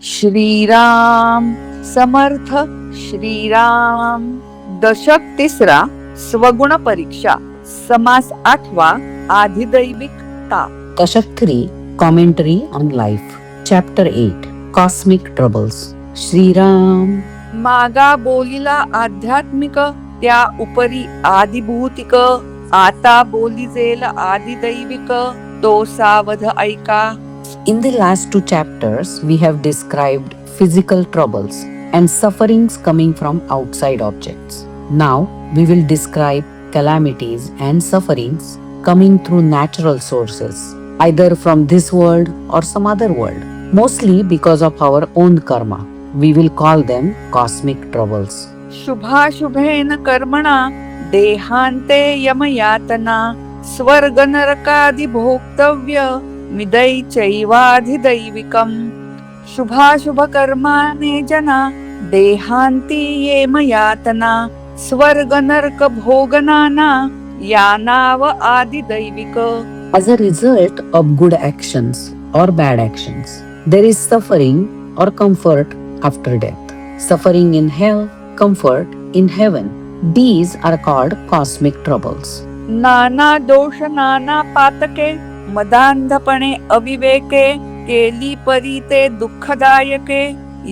श्रीराम समर्थ श्रीराम. दशक 3, स्वगुण परीक्षा. समास 8वा, आधिदैविकता. दशक 3, Commentary on Life. Chapter 8, Cosmic Troubles. Shriram. मागा बोलिला आध्यात्मिक, त्या उपरी आदिभूतिक. आता बोलिजेल आदिदैविक, तो सावध ऐका. In the last 2 chapters, we have described physical troubles and sufferings coming from outside objects. Now, we will describe calamities and sufferings coming through natural sources, either from this world or some other world, mostly because of our own karma. We will call them cosmic troubles. शुभाशुभेन कर्मणा देहांते यमयातना, स्वर्ग नरकादि भोक्तव्य मिदै चैवाधिदैविकम्. शुभाशुभ कर्माने जना देहांती येमयातना, स्वर्ग नरक भोगनाना यानाव आदिदैविक. As a result of good actions or bad actions, there is suffering or comfort after death. Suffering in hell, comfort in heaven. These are called cosmic troubles. नाना दोष नाना पातके, मदांधपणे अविवेके, केली परी ते दुःखदायके,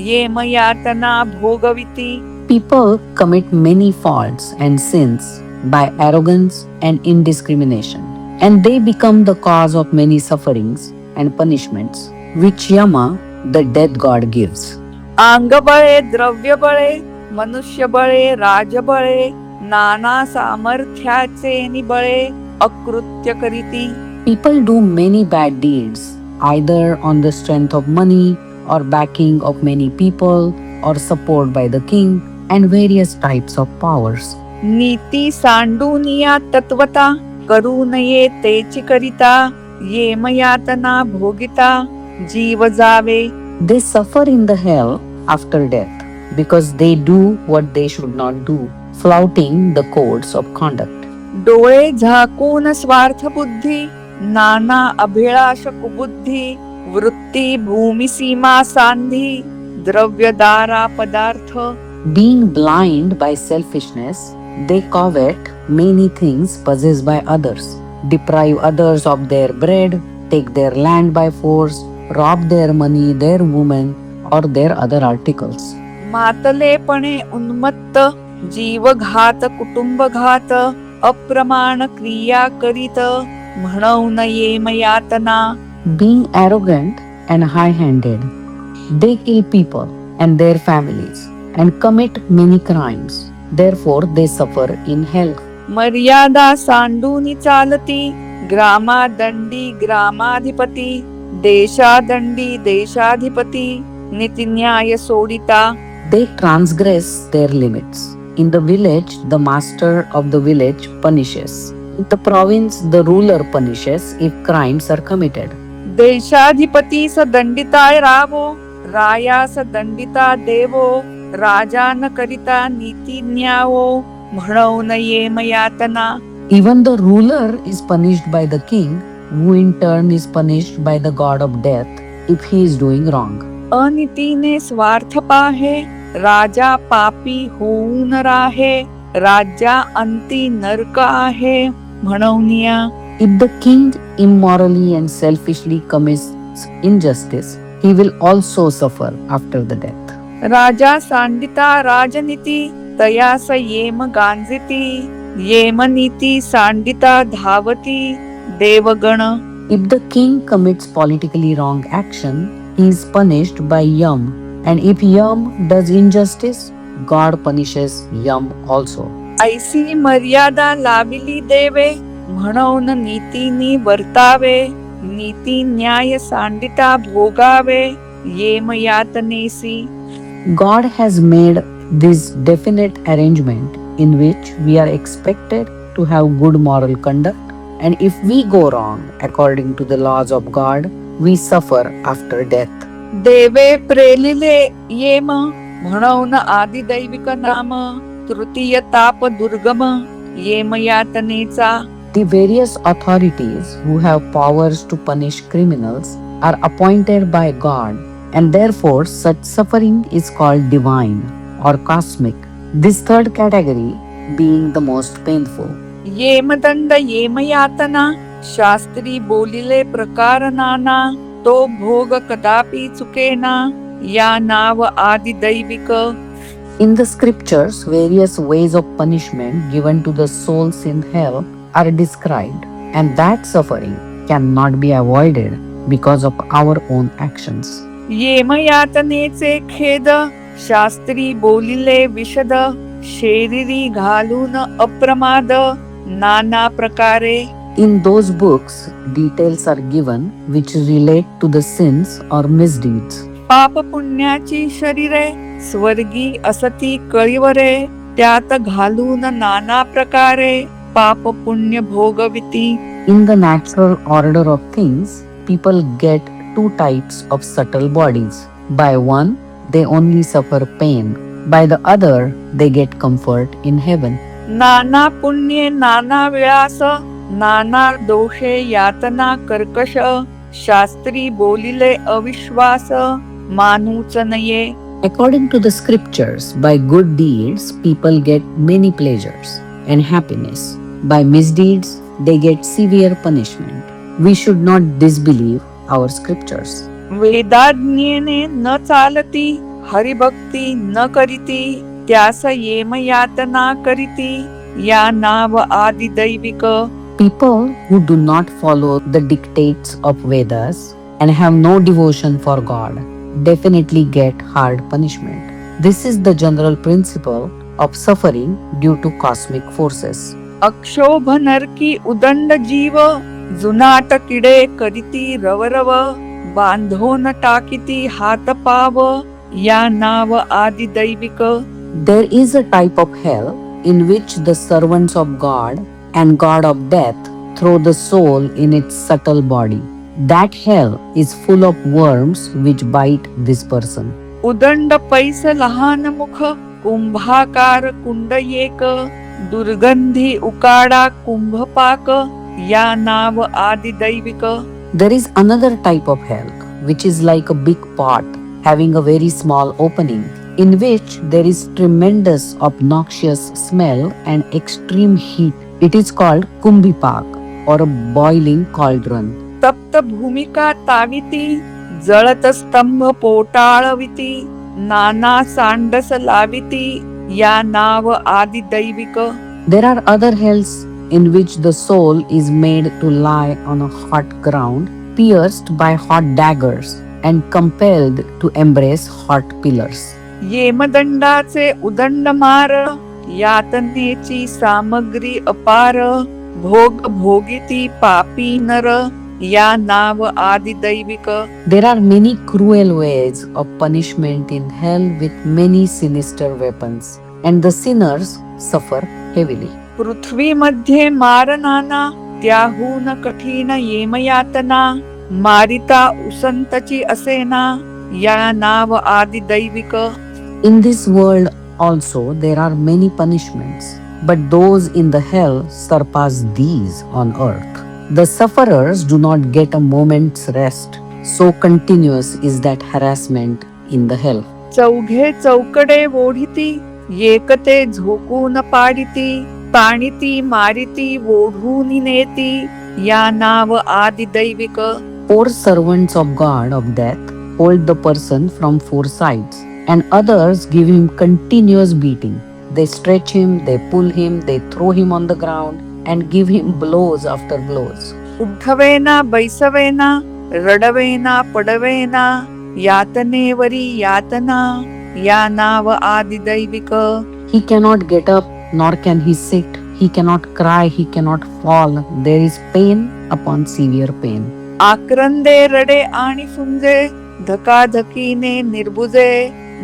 येमयातना भोगविती. People commit many faults and sins by arrogance and indiscrimination, and they become the cause of many sufferings and punishments, which Yama, the death god, gives. अंगबळे, द्रव्यबळे, मनुष्यबळे, राजबळे, नाना सामर्थ्याचे निबळे, अकृत्य करीती. People do many bad deeds, either on the strength of money or backing of many people or support by the king and various types of powers. नीती सांडूनिया तत्वता, करू नये तेची करिता, येमयातना भोगिता, जीव जावे. They suffer in the hell after death because they do what they should not do, flouting the codes of conduct. डोळे झाकून स्वार्थ बुद्धी, नाना अभिलाष कुबुद्धी, वृत्ती भूमी सीमा सांधी, द्रव्यदारा पदार्थ. Being blind by selfishness, they covet many things possessed by others, deprive others of their bread, take their land by force, rob their money, their women, or their other articles. मातलेपणे उन्मत्त, जीवघात कुटुंबघात, अप्रमाण क्रिया करीत, म्हणून येमयातना. Being arrogant and high-handed, they kill people and their families and commit many crimes. Therefore, they suffer in hell. मर्यादा सांडूनी चालती, ग्रामादंडी ग्रामाधिपती, देशादंडी देशाधिपती, नीतिन्याय सोडिता. They transgress their limits. In the village, the master of the village punishes. In the province, the ruler punishes if crimes are committed. देशाधिपती स दंडिताय रावो, रायास दंडिता देवो, राजा न करिता नीती न्यावो, म्हणून येमयातना. Even the ruler is punished by the king, who in turn is punished by the god of death if he is doing wrong. अनितीने स्वार्थ पाहे, राजा पापी होऊन राहे, राज्या अंती नरक आहे, म्हणून या. If the king immorally and selfishly commits injustice, he will also suffer after the death. राजा सांडिता राजनीती, तयास येम गांजिती, येम नीती सांडिता धावती, देवगण. If the king commits politically wrong action, he is punished by Yam, and if Yam does injustice, God punishes Yam also. ऐसी मर्यादा लाविली देवे, म्हणून नीतीनी वर्तावे, नीती न्याय सांडिता भोगावे, येमयातनेसी. God has made this definite arrangement in which we are expected to have good moral conduct, and if we go wrong according to the laws of God, we suffer after death. देवे प्रेलिले M, म्हणून आदिदैविक नाम, तृतीय ताप दुर्गम, येमयातनेचा. The various authorities who have powers to punish criminals are appointed by God and therefore such suffering is called divine or cosmic. This third category being the most painful. येमदंड येमयातना Shastri बोलिले प्रकार नाना तो भोग कदापि चुकेना या नाव आदि दैविक. In the scriptures, various ways of punishment given to the souls in hell are described, and that suffering cannot be avoided because of our own actions. येमयातनेचे खेद शास्त्री बोलिले विशद शरीरी घालून अप्रमाद नाना प्रकारे. In those books, details are given which relate to the sins or misdeeds. पाप पुण्याची शरीरे स्वर्गी असती कळीवरे त्यात घालून नाना प्रकारे पाप पुण्य भोगविती. In the natural order of things, people get two types of subtle bodies. By one, they only suffer pain. By the other, they get comfort in heaven. नाना पुण्ये नाना विळास नाना दोषे यातना कर्कश शास्त्री बोलिले अविश्वास मानूच नये. According to the scriptures, by good deeds, people get many pleasures and happiness. By misdeeds, they get severe punishment. We should not disbelieve our scriptures. वेदाज्ञेने न चालती हरिभक्ती न करीती त्यास येमयातना करीती या नाव आदि दैविक. People who do not follow the dictates of Vedas and have no devotion for God definitely get hard punishment. This is the general principle of suffering due to cosmic forces. अक्षोभ नरकी उदंड जीव जुनाट किडे करीती रवरव बांधोन टाकीती हात पाव या नाव आदि दैविक. There is a type of hell in which the servants of God and God of death throw the soul in its subtle body. That hell is full of worms which bite this person. उदंड पैस लहान मुख कुंभाकार कुंड एक दुर्गंधी उकाडा कुंभपाक या नाव आदि दैविक. There is another type of hell which is like a big pot having a very small opening in which there is tremendous obnoxious smell and extreme heat. It is called Kumbhipak or a boiling cauldron. तप्त भूमिका ताविती जळत स्तंभ पोटाळविती नाना सांडस लाविती या नाव आदि दैविक. There are other hells in which the soul is made to lie on a hot ground, pierced by hot daggers and compelled to embrace hot pillars. येमदंडाचे उदंड मार यातनेची सामग्री अपार भोग भोगिती पापी नर या नाव आदि दैविक. There are many cruel ways of punishment in hell with many sinister weapons, and the sinners suffer heavily. पृथ्वी मध्ये मारनाना त्याहून कठीण येमयातना मारिता उसंतची असेना या नाव आदि दैविक. In this world also there are many punishments, but those in the hell surpass these on earth. The sufferers do not get a moment's rest, so continuous is that harassment in the hell. चौघे चौकडे ओढिती एकते झोकून पाडिती ताणिती मारिती ओढून नेती या नाव आदि दैविक. 4 servants of God of death hold the person from 4 sides, and others give him continuous beating. They stretch him, they pull him, they throw him on the ground and give him blows after blows. उठवेना बैसवेना रडवेना पडवेना यातनेवरी यातना या नाव आदि दैविक. He cannot get up, nor can he sit. He cannot cry, he cannot fall. There is pain upon severe pain. आक्रंदे रडे आणि फुंजे धकाधकीने निर्बुजे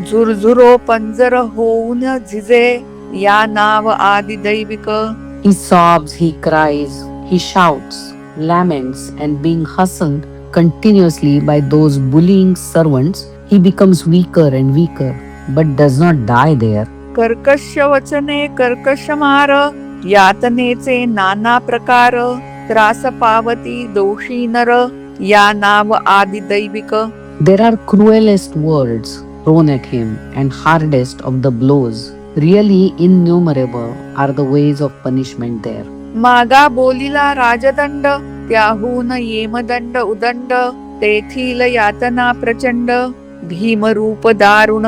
झुरझुरो पंजर होऊन झिजे या नाव आदि दैविक. He sobs, he cries, he shouts, laments, and being hustled continuously by those bullying servants, he becomes weaker and weaker, but does not die there. कर्कश वचने कर्कश मार यातनेचे नाना प्रकार त्रास पावती दोषी नर या नाव आदि दैविक. There are cruelest words thrown at him, and hardest of the blows. Really innumerable are the ways of punishment there. मागा बोलिला राजदंड, त्याहून येमदंड उदंड, तेथील यातना प्रचंड, भीमरूप दारुण.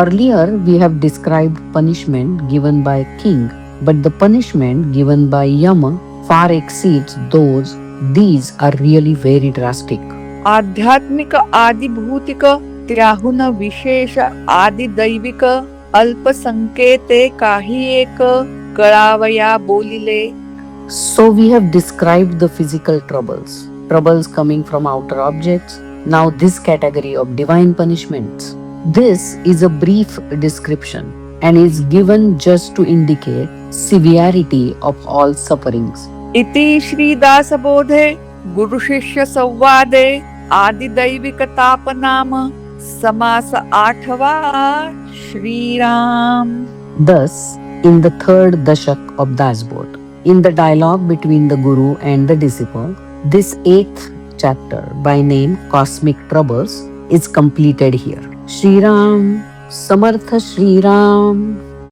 Earlier, we have described punishment given by king, but the punishment given by Yama far exceeds those. These are really very drastic. आध्यात्मिक आदिभूतिक, त्याहून विशेष आदिदैविक, अल्पसंख्येते काही एक, कळावया बोलिले. So, we have described the physical troubles coming from outer objects. Now, this category of divine punishments. This is a brief description and is given just to indicate severity of all sufferings. इति श्रीदास बोधे गुरु शिष्य संवादे आदिदैविक ताप नाम समास 8वा Shriram. Thus, in the third dashak of Dasbodh, in the dialogue between the Guru and the disciple, this 8th chapter by name Cosmic Troubles is completed here. Shri Ram, Samartha Shri Ram.